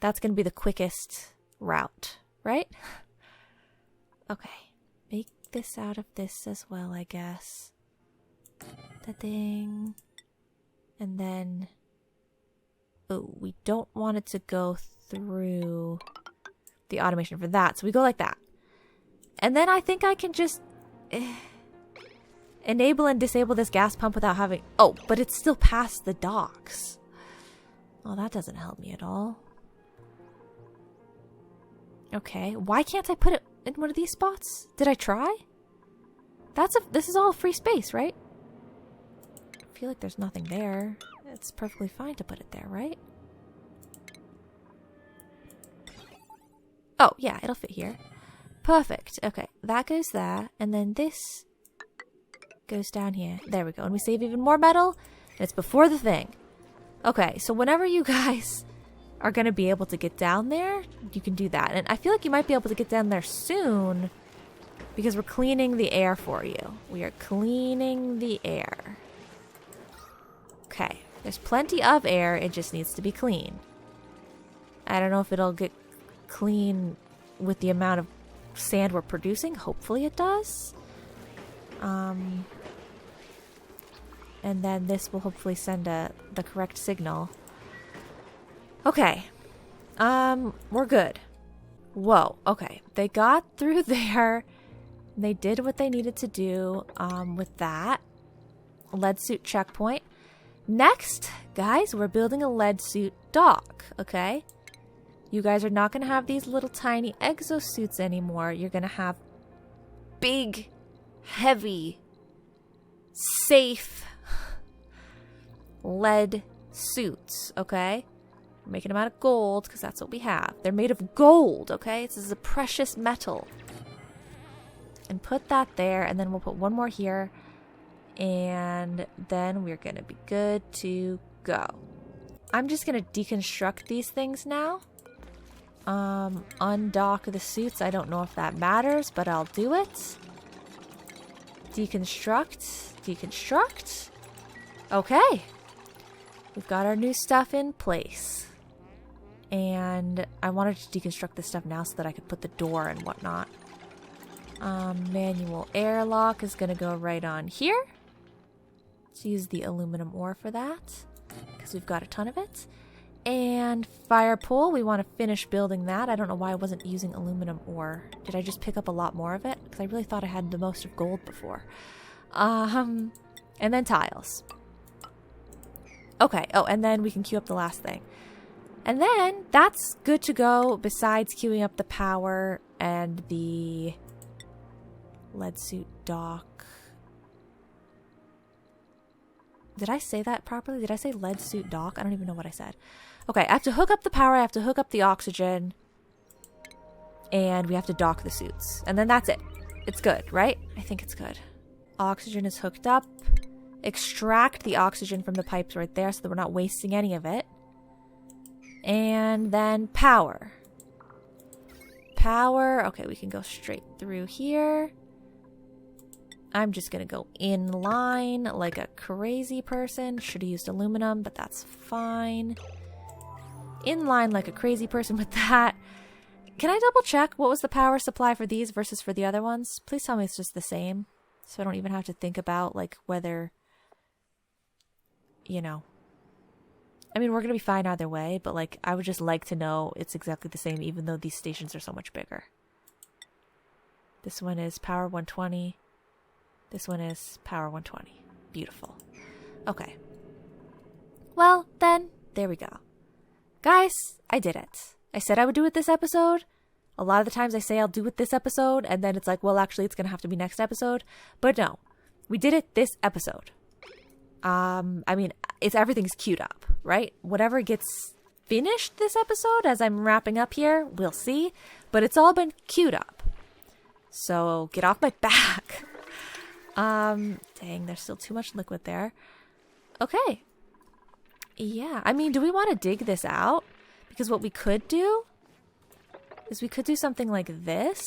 That's going to be the quickest route, right? Okay, make this out of this as well, I guess. Da-ding. And then... oh, we don't want it to go through the automation for that, so we go like that. And then I think I can just enable and disable this gas pump without having... oh, but it's still past the docks. Oh, that doesn't help me at all. Okay, why can't I put it in one of these spots? Did I try? This is all free space, right? I feel like there's nothing there. It's perfectly fine to put it there, right? Oh, yeah, it'll fit here. Perfect. Okay, that goes there, and then this goes down here. There we go, and we save even more metal, and it's before the thing. Okay, so whenever you guys are going to be able to get down there, you can do that. And I feel like you might be able to get down there soon because we're cleaning the air for you. We are cleaning the air. Okay, there's plenty of air. It just needs to be clean. I don't know if it'll get clean with the amount of sand we're producing. Hopefully it does. And then this will hopefully send the correct signal. Okay. We're good. Whoa, okay. They got through there. They did what they needed to do with that. Lead suit checkpoint. Next, guys, we're building a lead suit dock, okay? You guys are not going to have these little tiny exosuits anymore. You're going to have big, heavy, safe lead suits, okay? We're making them out of gold because that's what we have. They're made of gold, okay? This is a precious metal. And put that there, and then we'll put one more here. And then we're going to be good to go. I'm just going to deconstruct these things now. Undock the suits. I don't know if that matters, but I'll do it. Deconstruct. Deconstruct. Okay. We've got our new stuff in place. And I wanted to deconstruct this stuff now so that I could put the door and whatnot. Manual airlock is going to go right on here. Let's use the aluminum ore for that because we've got a ton of it. And fire pole, we want to finish building that. I don't know why I wasn't using aluminum ore. Did I just pick up a lot more of it? Because I really thought I had the most of gold before. And then tiles. Okay, oh, and then we can queue up the last thing. And then that's good to go besides queuing up the power and the lead suit dock. Did I say that properly? Did I say lead suit dock? I don't even know what I said. Okay, I have to hook up the power, I have to hook up the oxygen, and we have to dock the suits. And then that's it. It's good, right? I think it's good. Oxygen is hooked up. Extract the oxygen from the pipes right there so that we're not wasting any of it. And then power. Power. Okay, we can go straight through here. I'm just going to go in line like a crazy person. Should have used aluminum, but that's fine. In line like a crazy person with that. Can I double check what was the power supply for these versus for the other ones? Please tell me it's just the same. So I don't even have to think about like whether, you know. I mean, we're going to be fine either way, but like I would just like to know it's exactly the same even though these stations are so much bigger. This one is power 120. This one is power 120. Beautiful. Okay. Well, then, there we go. Guys, I did it. I said I would do it this episode. A lot of the times I say I'll do it this episode, and then it's like, well, actually, it's going to have to be next episode. But no, we did it this episode. I mean, everything's queued up, right? Whatever gets finished this episode as I'm wrapping up here, we'll see. But it's all been queued up. So get off my back. Dang, there's still too much liquid there. Okay. Yeah, I mean, do we want to dig this out? Because what we could do is we could do something like this.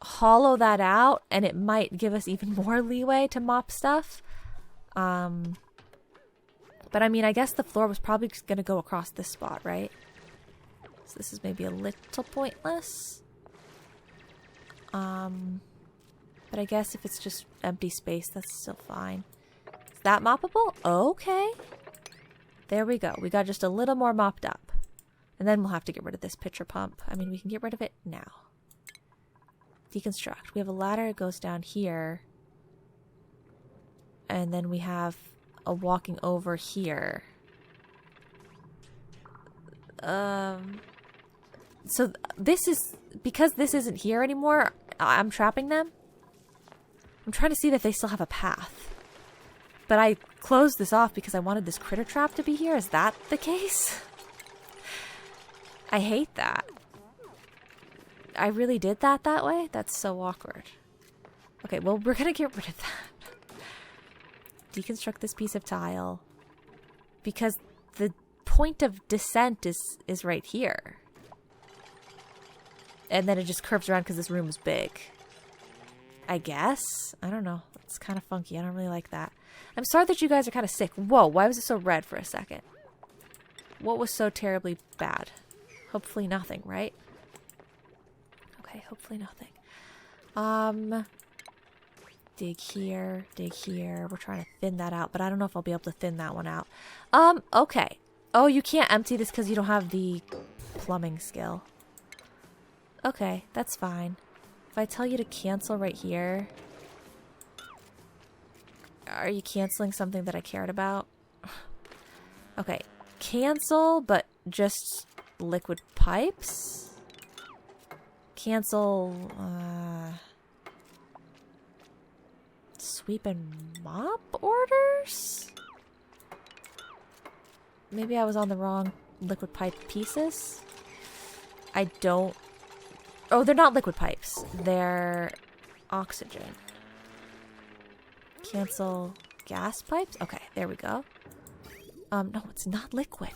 Hollow that out, and it might give us even more leeway to mop stuff. But I mean, I guess the floor was probably going to go across this spot, right? So this is maybe a little pointless. But I guess if it's just empty space, that's still fine. Is that moppable? Okay. There we go. We got just a little more mopped up. And then we'll have to get rid of this pitcher pump. I mean, we can get rid of it now. Deconstruct. We have a ladder that goes down here. And then we have a walking over here. So this is... Because this isn't here anymore, I'm trapping them. I'm trying to see that they still have a path. But I closed this off because I wanted this critter trap to be here. Is that the case? I hate that. I really did that way? That's so awkward. Okay, well, we're gonna get rid of that. Deconstruct this piece of tile. Because the point of descent is right here. And then it just curves around because this room is big. I guess? I don't know. It's kind of funky. I don't really like that. I'm sorry that you guys are kind of sick. Whoa, why was it so red for a second? What was so terribly bad? Hopefully nothing, right? Okay, hopefully nothing. Dig here, dig here. We're trying to thin that out, but I don't know if I'll be able to thin that one out. Okay. Oh, you can't empty this because you don't have the plumbing skill. Okay, that's fine. If I tell you to cancel right here, are you canceling something that I cared about? Okay, cancel, but just liquid pipes? Cancel, sweep and mop orders? Maybe I was on the wrong liquid pipe pieces? I don't... Oh, they're not liquid pipes. They're oxygen. Cancel gas pipes? Okay, there we go. No, it's not liquid.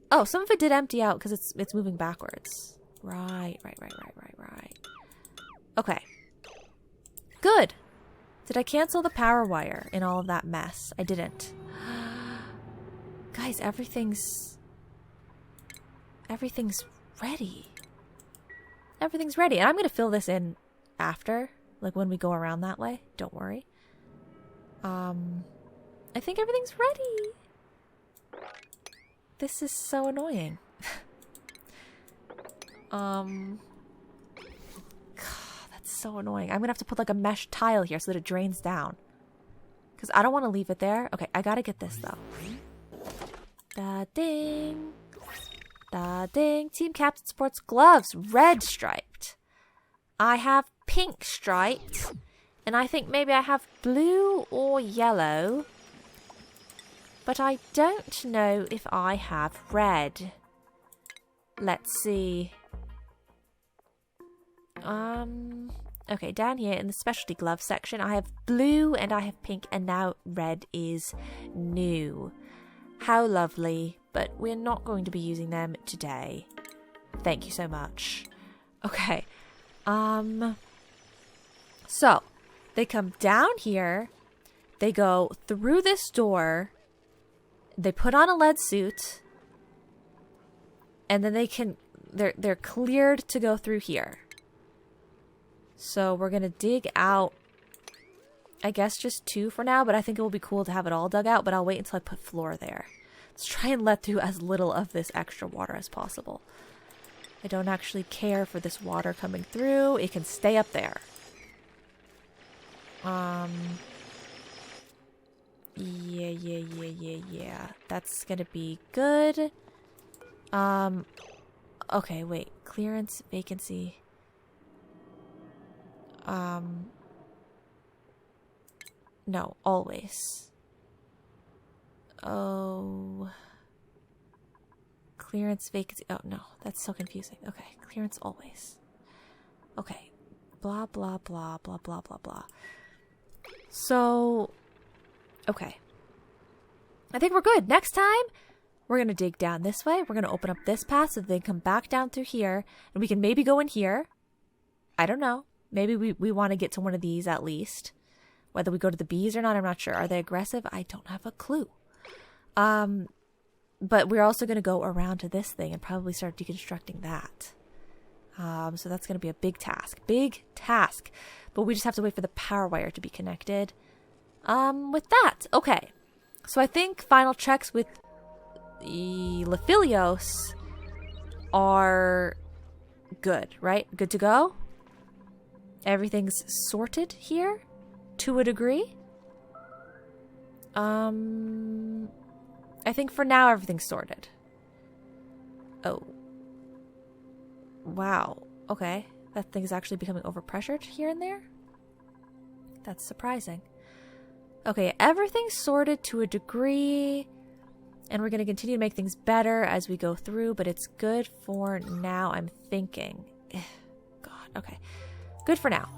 Oh, some of it did empty out because it's moving backwards. Right. Okay. Good. Did I cancel the power wire in all of that mess? I didn't. Guys, everything's ready. Everything's ready. And I'm going to fill this in after, like when we go around that way. Don't worry. I think everything's ready. This is so annoying. God, that's so annoying. I'm going to have to put like a mesh tile here so that it drains down. Because I don't want to leave it there. Okay, I got to get this though. Da-ding. Da-ding. Team Captain Sports gloves. Red striped. I have pink striped. And I think maybe I have blue or yellow. But I don't know if I have red. Let's see. Okay, down here in the specialty glove section, I have blue and I have pink, and now red is new. How lovely, but we're not going to be using them today. Thank you so much. Okay. So, they come down here, they go through this door, they put on a lead suit, and then they're cleared to go through here. So we're gonna dig out, I guess just 2 for now, but I think it will be cool to have it all dug out, but I'll wait until I put floor there. Let's try and let through as little of this extra water as possible. I don't actually care for this water coming through. It can stay up there. Yeah. That's gonna be good. Okay, wait. Clearance, vacancy. No, always. Oh. Clearance, vacancy. Oh, no. That's so confusing. Okay, clearance always. Okay. Blah, blah, blah, blah, blah, blah, blah. So, okay. I think we're good. Next time, we're going to dig down this way. We're going to open up this path so they come back down through here. And we can maybe go in here. I don't know. Maybe we want to get to one of these at least. Whether we go to the bees or not, I'm not sure. Are they aggressive? I don't have a clue. But we're also going to go around to this thing and probably start deconstructing that. So that's going to be a big task. Big task. But we just have to wait for the power wire to be connected. With that. Okay. So I think final checks with Lephilios are good, right? Good to go? Everything's sorted here to a degree. I think for now everything's sorted. Oh. Wow. Okay. That thing's actually becoming overpressured here and there. That's surprising. Okay, everything's sorted to a degree. And we're going to continue to make things better as we go through, but it's good for now, I'm thinking. God, okay. Good for now.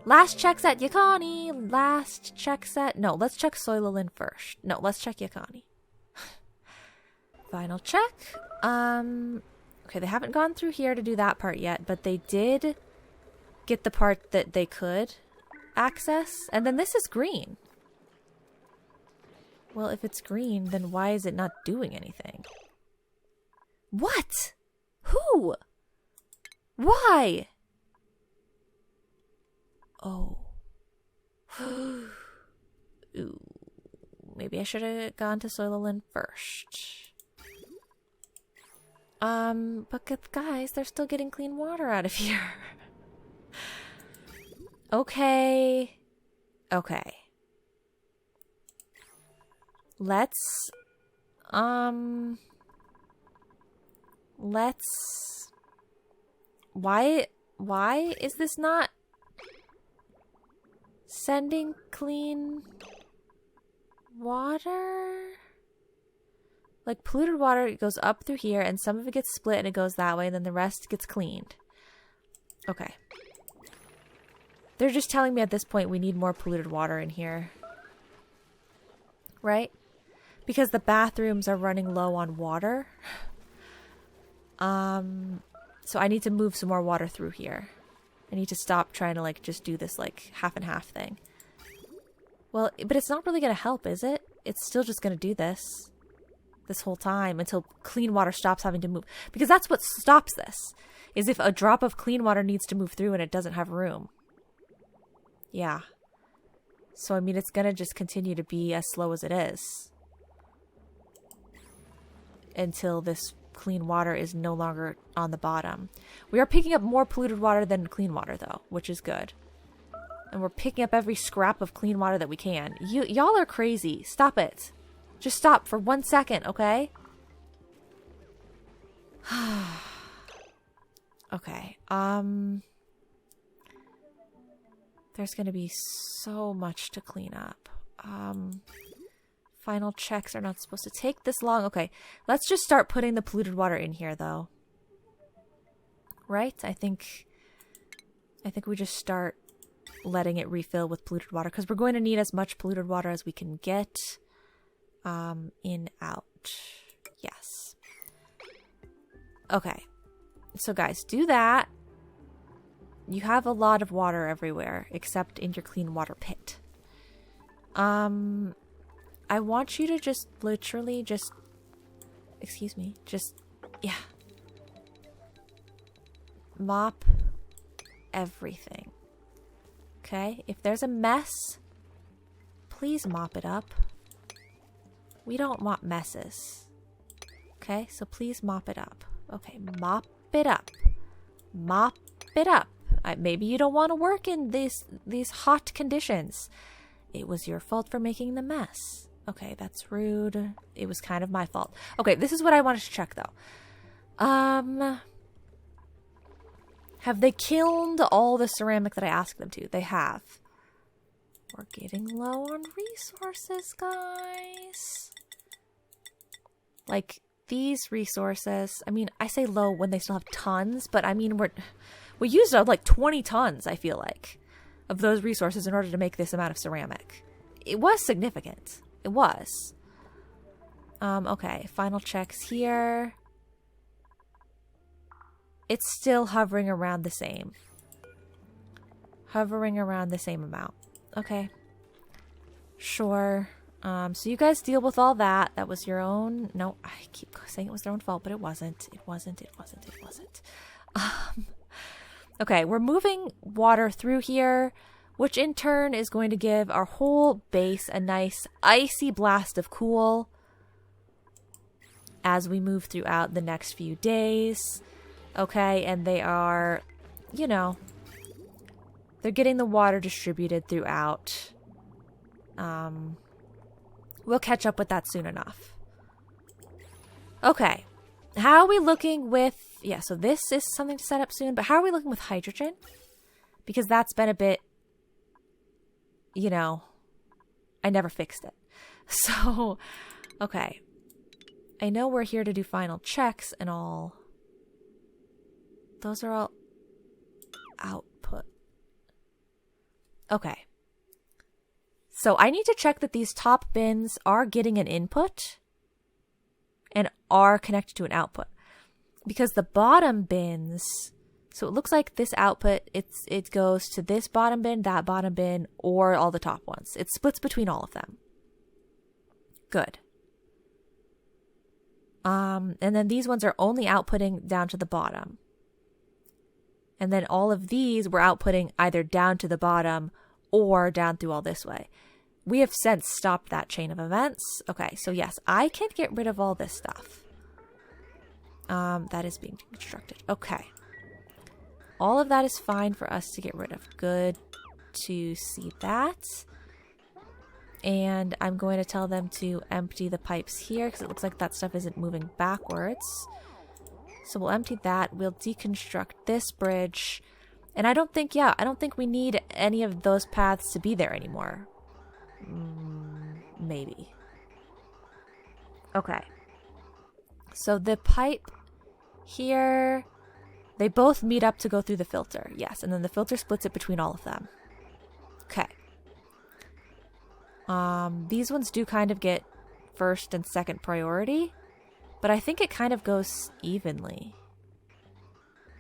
Last checks at Yakani. Last checks at... No, let's check Soilalin first. No, let's check Yakani. Final check. Okay, they haven't gone through here to do that part yet, but they did get the part that they could access. And then this is green. Well, if it's green, then why is it not doing anything? What? Who? Why? Oh. Ooh. Maybe I should have gone to Soilalin first. But guys, they're still getting clean water out of here. Okay. Okay. Let's why is this not sending clean water? Like, polluted water goes up through here, and some of it gets split and it goes that way, and then the rest gets cleaned. Okay. They're just telling me at this point we need more polluted water in here. Right? Because the bathrooms are running low on water. So I need to move some more water through here. I need to stop trying to, like, just do this, like, half and half thing. Well, but it's not really going to help, is it? It's still just going to do this whole time until clean water stops having to move. Because that's what stops this, is if a drop of clean water needs to move through and it doesn't have room. Yeah. So, I mean, it's going to just continue to be as slow as it is. Until this clean water is no longer on the bottom. We are picking up more polluted water than clean water, though, which is good. And we're picking up every scrap of clean water that we can. Y'all are crazy. Stop it. Just stop for 1 second, okay? Okay. There's going to be so much to clean up. Final checks are not supposed to take this long. Okay, let's just start putting the polluted water in here, though. Right? I think we just start letting it refill with polluted water, because we're going to need as much polluted water as we can get. In, out. Yes. Okay. So, guys, do that. You have a lot of water everywhere, except in your clean water pit. I want you to just literally just... Excuse me. Just... Yeah. Mop everything. Okay? If there's a mess, please mop it up. We don't want messes. Okay? So please mop it up. Okay, mop it up. Mop it up. Maybe you don't want to work in these hot conditions. It was your fault for making the mess. Okay, that's rude. It was kind of my fault. Okay, this is what I wanted to check, though. Have they kilned all the ceramic that I asked them to? They have. We're getting low on resources, guys. Like, these resources, I mean, I say low when they still have tons, but I mean, we used up like 20 tons, I feel like, of those resources in order to make this amount of ceramic. It was significant. It was. Okay, final checks here. It's still hovering around the same. Hovering around the same amount. Okay. Sure. So you guys deal with all that. That was your own. No, I keep saying it was their own fault, but it wasn't. It wasn't. Okay, we're moving water through here, which in turn is going to give our whole base a nice icy blast of cool as we move throughout the next few days. Okay, and they are, you know, they're getting the water distributed throughout. We'll catch up with that soon enough. Okay. How are we looking with... Yeah, so this is something to set up soon. But how are we looking with hydrogen? Because that's been a bit... You know... I never fixed it. So... Okay. I know we're here to do final checks and all. Those are all... output. Okay. So I need to check that these top bins are getting an input and are connected to an output. Because the bottom bins, so it looks like this output, it goes to this bottom bin, that bottom bin, or all the top ones. It splits between all of them. Good. And then these ones are only outputting down to the bottom. And then all of these were outputting either down to the bottom or down through all this way. We have since stopped that chain of events. Okay, so yes, I can get rid of all this stuff. That is being constructed. Okay. All of that is fine for us to get rid of. Good to see that. And I'm going to tell them to empty the pipes here because it looks like that stuff isn't moving backwards. So we'll empty that. We'll deconstruct this bridge. And I don't think we need any of those paths to be there anymore. Maybe. Okay. So the pipe here, they both meet up to go through the filter. Yes, and then the filter splits it between all of them. Okay. These ones do kind of get first and second priority, but I think it kind of goes evenly.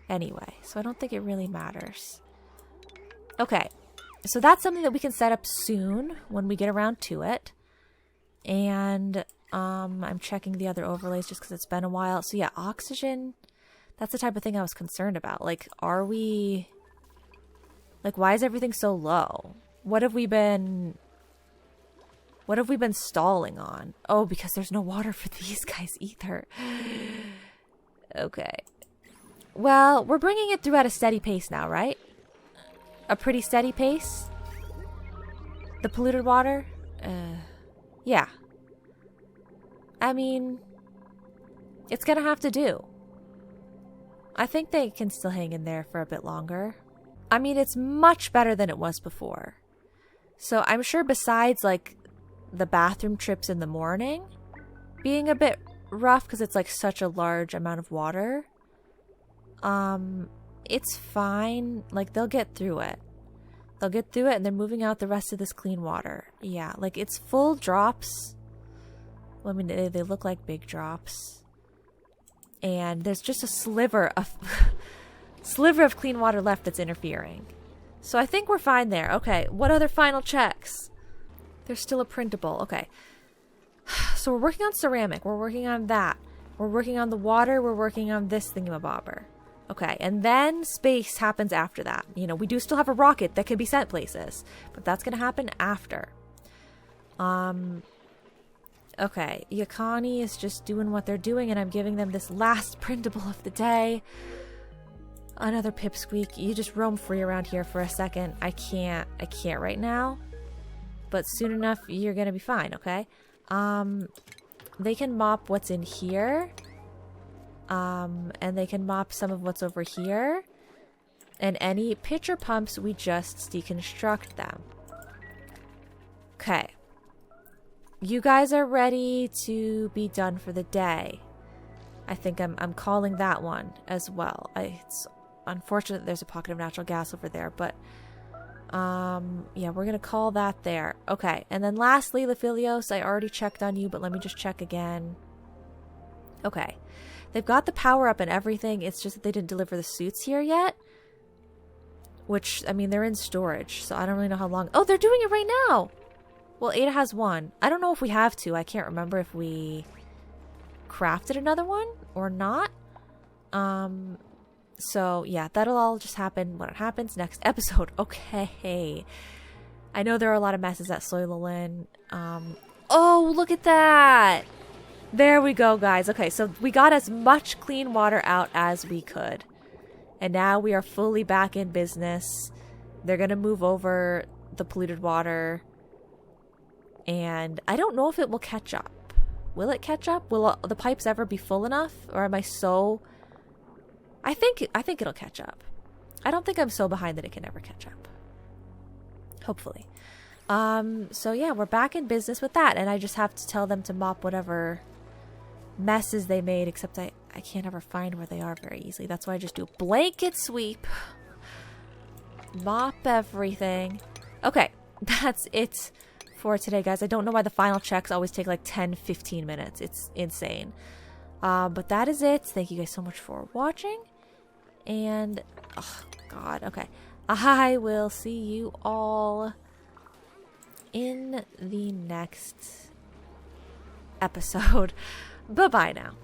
Anyway, so I don't think it really matters. Okay. So that's something that we can set up soon when we get around to it. And I'm checking the other overlays just because it's been a while. So yeah, oxygen, that's the type of thing I was concerned about. Like, are we... Like, why is everything so low? What have we been stalling on? Oh, because there's no water for these guys either. Okay. Well, we're bringing it through at a steady pace now, right? A pretty steady pace? The polluted water? Yeah. I mean, it's gonna have to do. I think they can still hang in there for a bit longer. I mean, it's much better than it was before. So I'm sure besides, like, the bathroom trips in the morning being a bit rough because it's, like, such a large amount of water, it's fine. Like, they'll get through it. They'll get through it, and they're moving out the rest of this clean water. Yeah, like, it's full drops. Well, I mean, they look like big drops. And there's just a sliver of clean water left that's interfering. So I think we're fine there. Okay, what other final checks? There's still a printable. Okay. So we're working on ceramic. We're working on that. We're working on the water. We're working on this thingamabobber. Okay, and then space happens after that. You know, we do still have a rocket that can be sent places, but that's going to happen after. Okay, Yakani is just doing what they're doing, and I'm giving them this last printable of the day. Another pipsqueak. You just roam free around here for a second. I can't right now, but soon enough, you're going to be fine, okay? They can mop what's in here. And they can mop some of what's over here. And any pitcher pumps, we just deconstruct them. Okay. You guys are ready to be done for the day. I think I'm calling that one as well. It's unfortunate there's a pocket of natural gas over there, but yeah, we're gonna call that there. Okay, and then lastly, Lephilios, I already checked on you, but let me just check again. Okay. They've got the power up and everything. It's just that they didn't deliver the suits here yet. Which, I mean, they're in storage, so I don't really know how long. Oh, they're doing it right now. Well, Ada has one. I don't know if we have two. I can't remember if we crafted another one or not. So yeah, that'll all just happen when it happens next episode. Okay. I know there are a lot of messes at Soylulin. Oh, look at that. There we go, guys. Okay, so we got as much clean water out as we could. And now we are fully back in business. They're going to move over the polluted water. And I don't know if it will catch up. Will it catch up? Will the pipes ever be full enough? Or am I so... I think it'll catch up. I don't think I'm so behind that it can never catch up. Hopefully. So yeah, we're back in business with that. And I just have to tell them to mop whatever messes they made. Except I can't ever find where they are very easily. That's why I just do a blanket sweep. Mop everything. Okay, that's it for today, guys. I don't know why the final checks always take like 10-15 minutes. It's insane. But that is it. Thank you guys so much for watching. And, oh god, okay. I will see you all in the next episode. Bye-bye now.